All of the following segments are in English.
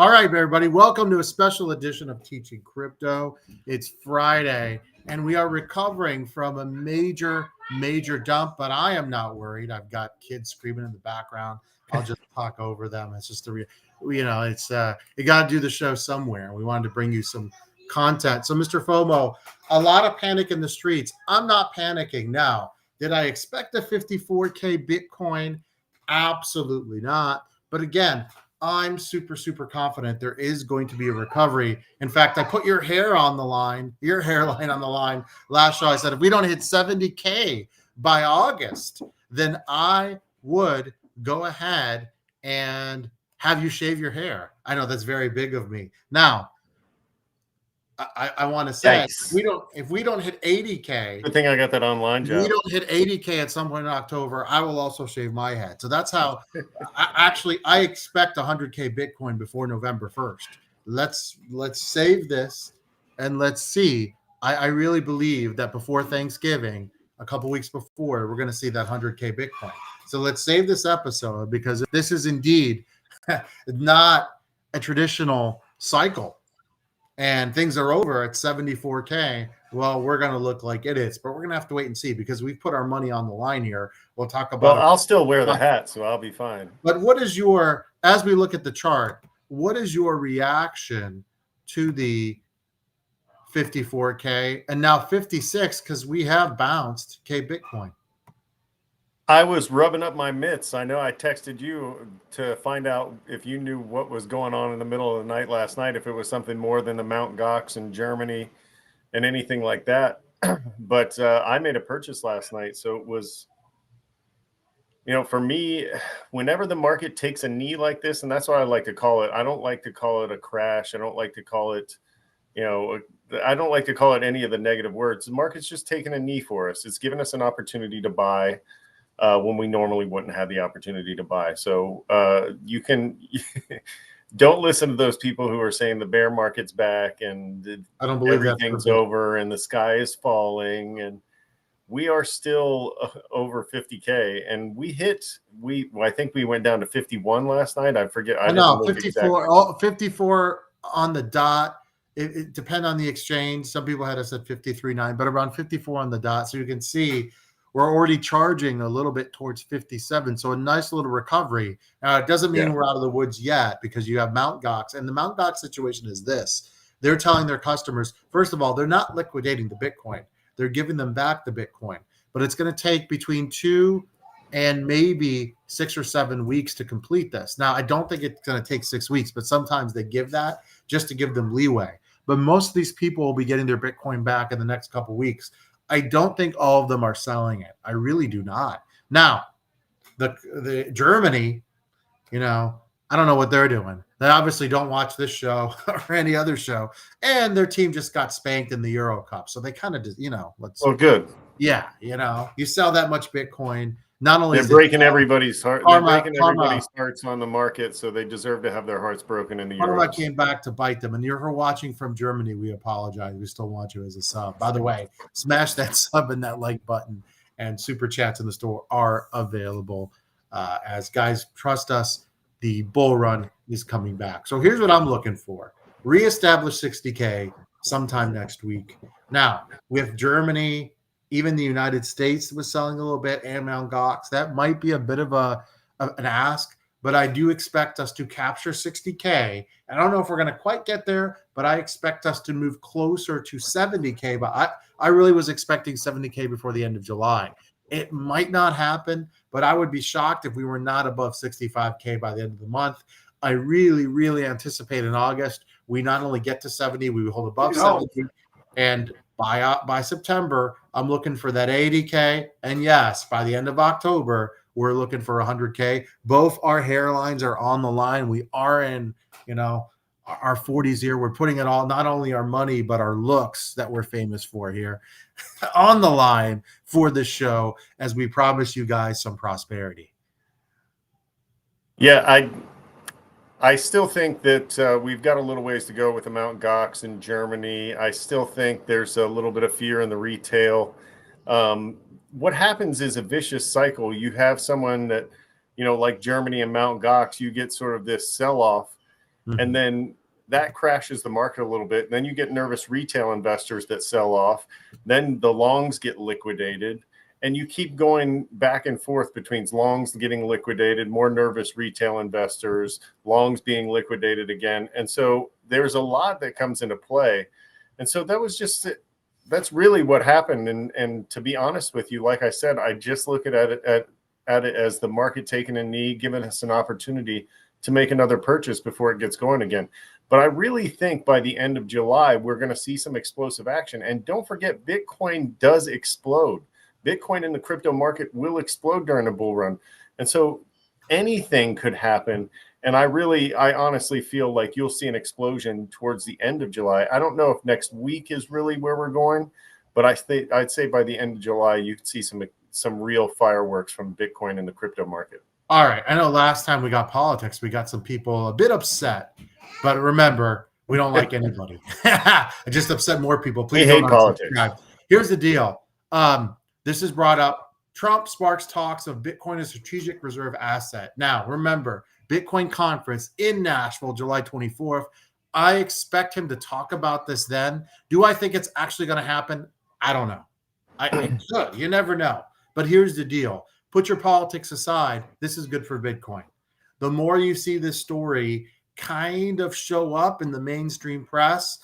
All right, everybody, welcome to a special edition of Teaching Crypto. It's Friday, and we are recovering from a major dump, but I am not worried. I've got kids screaming in the background. I'll just talk over them. It's just it's you got to do the show somewhere. We wanted to bring you some content. So, Mr. FOMO, a lot of panic in the streets. I'm not panicking now. Did I expect a 54K Bitcoin? Absolutely not. But again, I'm super confident there is going to be a recovery. In fact, I put your hairline on the line last show. I said, if we don't hit 70K by August, then I would go ahead and have you shave your hair. I know that's very big of me. Now, I want to say, if we don't hit 80K, good thing I got that online job. We don't hit 80K at some point in October, I will also shave my head. So that's how I expect 100K Bitcoin before November 1st. Let's save this and let's see. I really believe that before Thanksgiving, a couple weeks before, we're going to see that 100K Bitcoin. So let's save this episode, because this is indeed not a traditional cycle. And things are over at 74K, well, we're going to look like it is. But we're going to have to wait and see, because we've put our money on the line here. We'll talk about I'll still wear the hat, so I'll be fine. But what is as we look at the chart, what is your reaction to the 54K and now 56, because we have bounced K Bitcoin? I was rubbing up my mitts. I know I texted you to find out if you knew what was going on in the middle of the night last night, if it was something more than the Mt. Gox in Germany and anything like that. But I made a purchase last night. So it was, for me, whenever the market takes a knee like this, and that's what I like to call it. I don't like to call it a crash. I don't like to call it, I don't like to call it any of the negative words. The market's just taking a knee for us. It's given us an opportunity to buy when we normally wouldn't have the opportunity to buy. So you can don't listen to those people who are saying the bear market's back and I don't believe everything's over and the sky is falling, and we are still over 50K. And I think we went down to 51 last night. I forget. I know 54 on the dot. It depends on the exchange. Some people had us at 53.9, but around 54 on the dot. So you can see we're already charging a little bit towards 57. So a nice little recovery. Now, it doesn't mean we're out of the woods yet, because you have Mt. Gox. And the Mt. Gox situation is this. They're telling their customers, first of all, they're not liquidating the Bitcoin. They're giving them back the Bitcoin. But it's going to take between 2 and maybe 6 or 7 weeks to complete this. Now, I don't think it's going to take 6 weeks, but sometimes they give that just to give them leeway. But most of these people will be getting their Bitcoin back in the next couple of weeks. I don't think all of them are selling it. I really do not. Now, the Germany, I don't know what they're doing. They obviously don't watch this show or any other show, and their team just got spanked in the Euro Cup, so they kind of just, good. Yeah, you sell that much Bitcoin. Not only they're breaking everybody's heart, they're breaking everybody's hearts on the market, so they deserve to have their hearts broken in the Euro. Karma came back to bite them, and you're watching from Germany. We apologize. We still want you as a sub. By the way, smash that sub and that like button, and super chats in the store are available. As guys, trust us, the bull run is coming back. So here's what I'm looking for: reestablish 60K sometime next week. Now, with Germany, even the United States was selling a little bit, and Mt. Gox. That might be a bit of an ask, but I do expect us to capture 60K. I don't know if we're going to quite get there, but I expect us to move closer to 70K. But I really was expecting 70K before the end of July. It might not happen, but I would be shocked if we were not above 65K by the end of the month. I really anticipate in August we not only get to 70, we hold above 70, and by September, I'm looking for that 80K. And yes, by the end of October, we're looking for 100K. Both our hairlines are on the line. We are in, our 40s here. We're putting it all, not only our money, but our looks that we're famous for here on the line for this show, as we promise you guys some prosperity. Yeah, I still think that we've got a little ways to go with the Mt. Gox in Germany. I still think there's a little bit of fear in the retail. What happens is a vicious cycle. You have someone that, like Germany and Mt. Gox, you get sort of this sell-off, And then that crashes the market a little bit. Then you get nervous retail investors that sell off. Then the longs get liquidated. And you keep going back and forth between longs getting liquidated, more nervous retail investors, longs being liquidated again. And so there's a lot that comes into play. And so that's really what happened. And to be honest with you, like I said, I just look at it as the market taking a knee, giving us an opportunity to make another purchase before it gets going again. But I really think by the end of July, we're going to see some explosive action. And don't forget, Bitcoin does explode. Bitcoin in the crypto market will explode during a bull run. And so anything could happen. And I honestly feel like you'll see an explosion towards the end of July. I don't know if next week is really where we're going, but I'd say by the end of July, you could see some real fireworks from Bitcoin in the crypto market. All right. I know last time we got politics, we got some people a bit upset, but remember, we don't like anybody. I just upset more people. Please hate politics. Here's the deal. This is brought up. Trump sparks talks of Bitcoin as strategic reserve asset. Now, remember, Bitcoin conference in Nashville, July 24th. I expect him to talk about this then. Do I think it's actually going to happen? I don't know. I could. You never know. But here's the deal. Put your politics aside. This is good for Bitcoin. The more you see this story kind of show up in the mainstream press,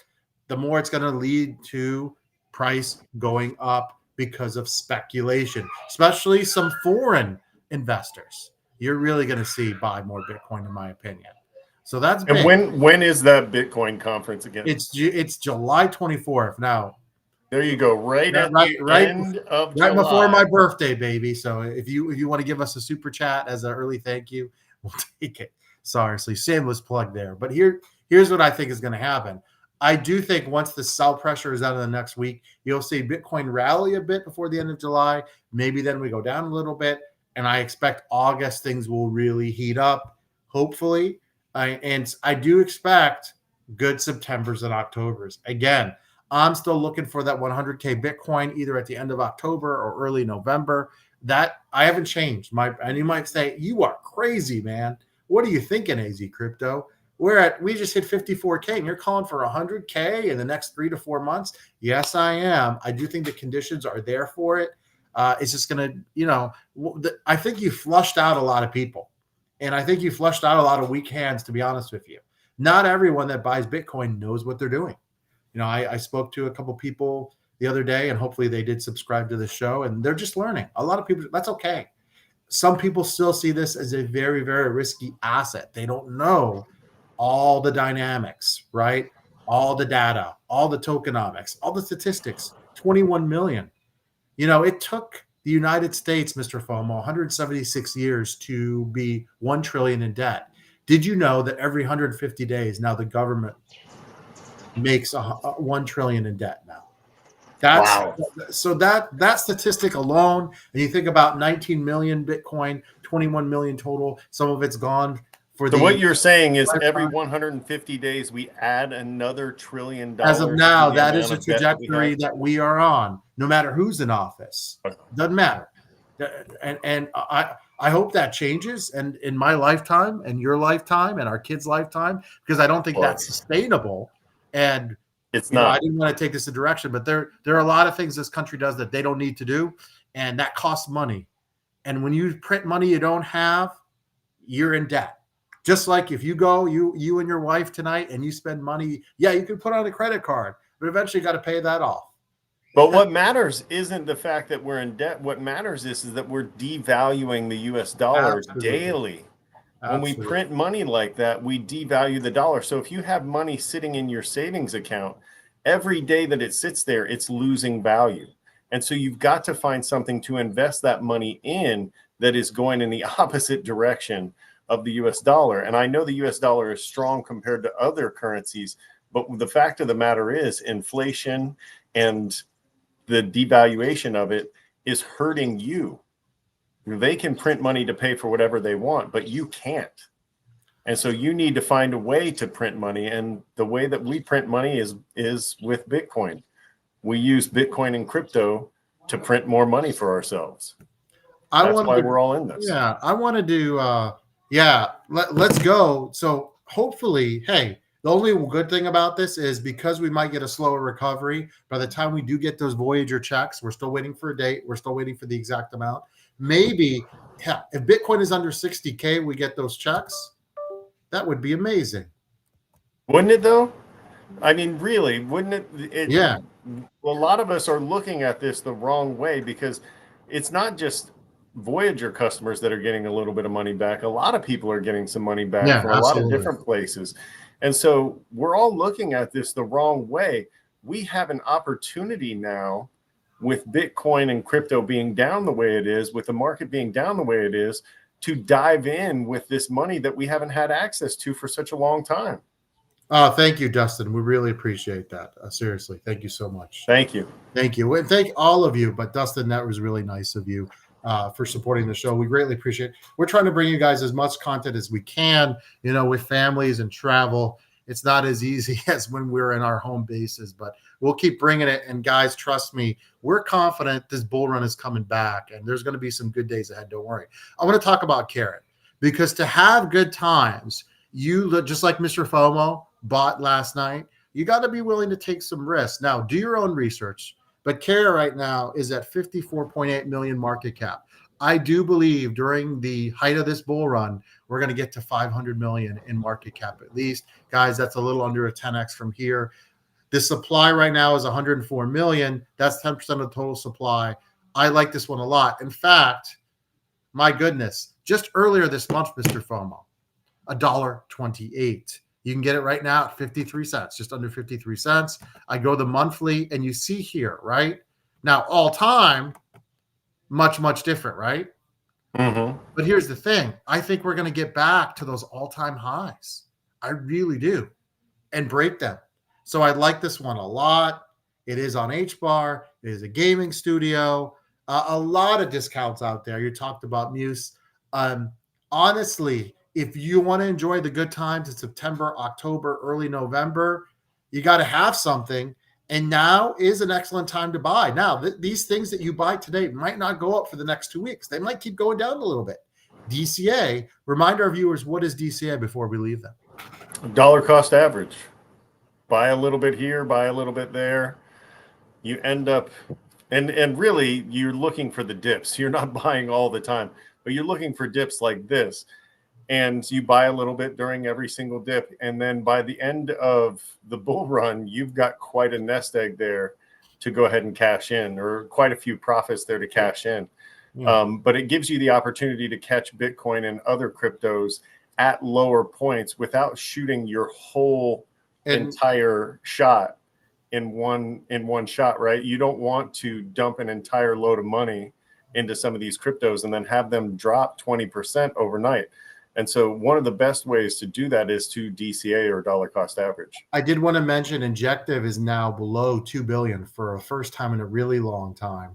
the more it's going to lead to price going up because of speculation, especially some foreign investors. You're really going to see buy more Bitcoin, in my opinion. So that's big. And when is that Bitcoin conference again? It's July 24th. Now, there you go. Right before my birthday, baby. So if you want to give us a super chat as an early thank you, we'll take it. Seriously, shameless plug there. But here's what I think is going to happen. I do think once the sell pressure is out of the next week, you'll see Bitcoin rally a bit before the end of July. Maybe then we go down a little bit. And I expect August things will really heat up, hopefully. And I do expect good Septembers and Octobers. Again, I'm still looking for that 100K Bitcoin either at the end of October or early November. That I haven't changed. And you might say, you are crazy, man. What are you thinking, AZcrypto? We just hit 54K and you're calling for 100K in the next 3 to 4 months. Yes, I am. I do think the conditions are there for it. It's just going to, I think you flushed out a lot of people. And I think you flushed out a lot of weak hands, to be honest with you. Not everyone that buys Bitcoin knows what they're doing. I spoke to a couple people the other day, and hopefully they did subscribe to the show, and they're just learning. A lot of people, that's okay. Some people still see this as a very, very risky asset. They don't know all the dynamics, right? All the data, all the tokenomics, all the statistics, 21 million. It took the United States, Mr. FOMO, 176 years to be 1 trillion in debt. Did you know that every 150 days now the government makes 1 trillion in debt now? Wow. So that statistic alone, and you think about 19 million Bitcoin, 21 million total, some of it's gone. So what you're saying is every 150 days we add another $1 trillion. As of now, that is a trajectory that we are on, no matter who's in office. Doesn't matter. And I hope that changes, and in my lifetime and your lifetime and our kids' lifetime, because I don't think that's sustainable. And it's not. I didn't want to take this a direction, but there are a lot of things this country does that they don't need to do, and that costs money. And when you print money you don't have, you're in debt. Just like if you go, you and your wife tonight, and you spend money, you can put on a credit card, but eventually you got to pay that off. But what matters isn't the fact that we're in debt. What matters is that we're devaluing the U.S. dollar daily. When we print money like that, we devalue the dollar. So if you have money sitting in your savings account, every day that it sits there, it's losing value. And so you've got to find something to invest that money in that is going in the opposite direction of the US dollar. And I know the US dollar is strong compared to other currencies, but the fact of the matter is inflation and the devaluation of it is hurting you. They can print money to pay for whatever they want, but you can't. And so you need to find a way to print money. And the way that we print money is with Bitcoin. We use Bitcoin and crypto to print more money for ourselves. That's why we're all in this. Yeah, I want to do let's go. So hopefully, hey, the only good thing about this is because we might get a slower recovery, by the time we do get those Voyager checks, we're still waiting for a date. We're still waiting for the exact amount. Maybe, yeah, if Bitcoin is under 60K, we get those checks. That would be amazing. Wouldn't it though? I mean, really, wouldn't it? Yeah. A lot of us are looking at this the wrong way because it's not just Voyager customers that are getting a little bit of money back. A lot of people are getting some money back Yeah, from a lot of absolutely. different places. And so we're all looking at this the wrong way. We have an opportunity now with Bitcoin and crypto being down the way it is, with the market being down the way it is, to dive in with this money that we haven't had access to for such a long time. Thank you, Dustin. We really appreciate that. Seriously, thank you so much. Thank you. Thank you. And thank all of you. But Dustin, that was really nice of you for supporting the show. We greatly appreciate it. We're trying to bring you guys as much content as we can, you know, with families and travel. It's not as easy as when we're in our home bases, but we'll keep bringing it. And guys, trust me, we're confident this bull run is coming back and there's going to be some good days ahead. Don't worry. I want to talk about Carrot because to have good times, you look just like MrFOMO bought last night. You got to be willing to take some risks. Now, do your own research. But Carrot right now is at 54.8 million market cap. I do believe during the height of this bull run, we're going to get to 500 million in market cap at least. Guys, that's a little under a 10x from here. The supply right now is 104 million. That's 10% of the total supply. I like this one a lot. In fact, my goodness, just earlier this month, MrFOMO, $1.28. You can get it right now at 53 cents, just under 53 cents. I go the monthly, and you see here, right? Now, all time, much, much different, right? Mm-hmm. But here's the thing. I think we're going to get back to those all-time highs. I really do. And break them. So I like this one a lot. It is on HBAR. It is a gaming studio. A lot of discounts out there. You talked about Muse. Honestly, if you want to enjoy the good times in September, October, early November, you got to have something. And now is an excellent time to buy. Now, these things that you buy today might not go up for the next 2 weeks. They might keep going down a little bit. DCA, remind our viewers, what is DCA before we leave them? Dollar cost average. Buy a little bit here, buy a little bit there. You end up, and really, you're looking for the dips. You're not buying all the time, but you're looking for dips like this. And you buy a little bit during every single dip. And then by the end of the bull run, you've got quite a nest egg there to go ahead and cash in, or quite a few profits there to cash in. Yeah. But it gives you the opportunity to catch Bitcoin and other cryptos at lower points without shooting your whole entire shot in one shot, right? You don't want to dump an entire load of money into some of these cryptos and then have them drop 20% overnight. And so one of the best ways to do that is to DCA, or dollar cost average. I did want to mention Injective is now below 2 billion for a first time in a really long time.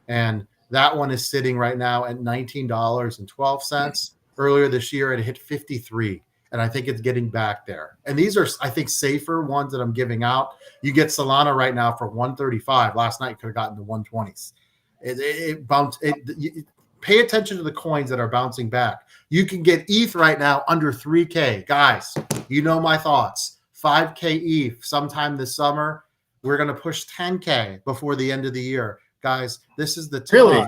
And that one is sitting right now at $19.12. Earlier this year, it hit 53. And I think it's getting back there. And these are, I think, safer ones that I'm giving out. You get Solana right now for 135. Last night, you could have gotten the 120s. It bounced. Pay attention to the coins that are bouncing back. You can get ETH right now under 3K. Guys, you know my thoughts. 5K ETH sometime this summer. We're going to push 10K before the end of the year. Guys, this is the time. Really?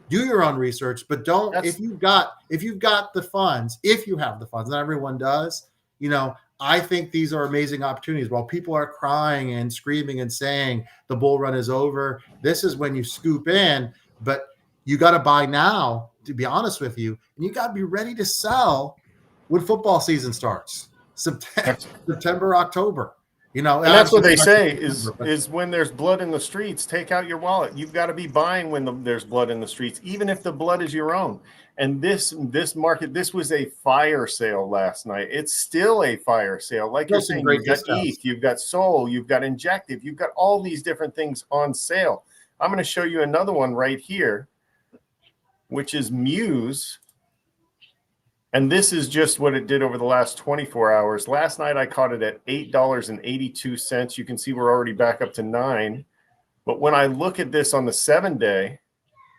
Do your own research, but don't, if you've got the funds, if you have the funds, not everyone does, you know, I think these are amazing opportunities. While people are crying and screaming and saying the bull run is over, this is when you scoop in, but you got to buy now, to be honest with you, and you got to be ready to sell when football season starts. September, October. You know, and that's what they say is when there's blood in the streets, take out your wallet. You've got to be buying when there's blood in the streets, even if the blood is your own. And this market, this was a fire sale last night. It's still a fire sale. Like you're saying, you've got ETH, you've got Sol, you've got Injective, you've got all these different things on sale. I'm going to show you another one right here, which is Muse. And this is just what it did over the last 24 hours. Last night, I caught it at $8.82. You can see we're already back up to $9. But when I look at this on the 7-day,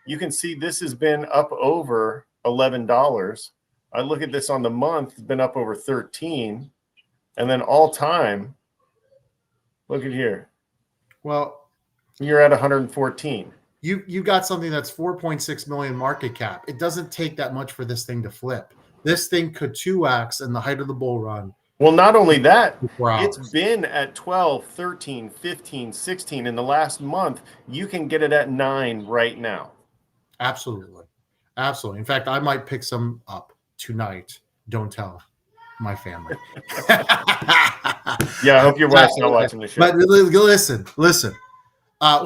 you can see this has been up over $11. I look at this on the month, it's been up over 13. And then all time, look at here. Well, you're at 114. You got something that's 4.6 million market cap. It doesn't take that much for this thing to flip. This thing could 2x in the height of the bull run. Well, not only that, it's been at 12, 13, 15, 16 in the last month. You can get it at 9 right now. Absolutely. Absolutely. In fact, I might pick some up tonight. Don't tell my family. Yeah, I hope your wife's not watching the show. But listen.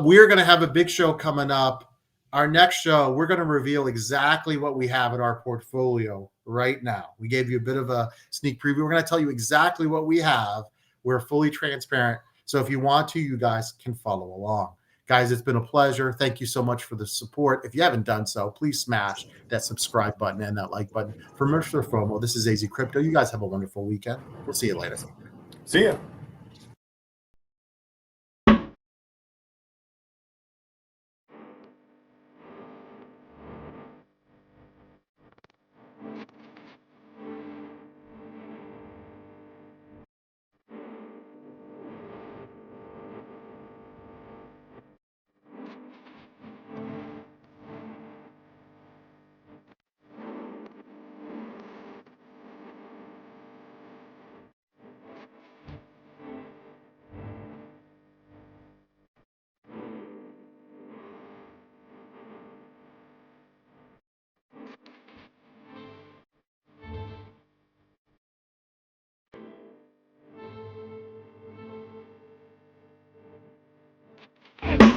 We're going to have a big show coming up. Our next show, we're going to reveal exactly what we have in our portfolio right now. We gave you a bit of a sneak preview. We're going to tell you exactly what we have. We're fully transparent. So if you want to, you guys can follow along. Guys, it's been a pleasure. Thank you so much for the support. If you haven't done so, please smash that subscribe button and that like button. For MrFOMO, this is AZcrypto. You guys have a wonderful weekend. We'll see you later. See ya.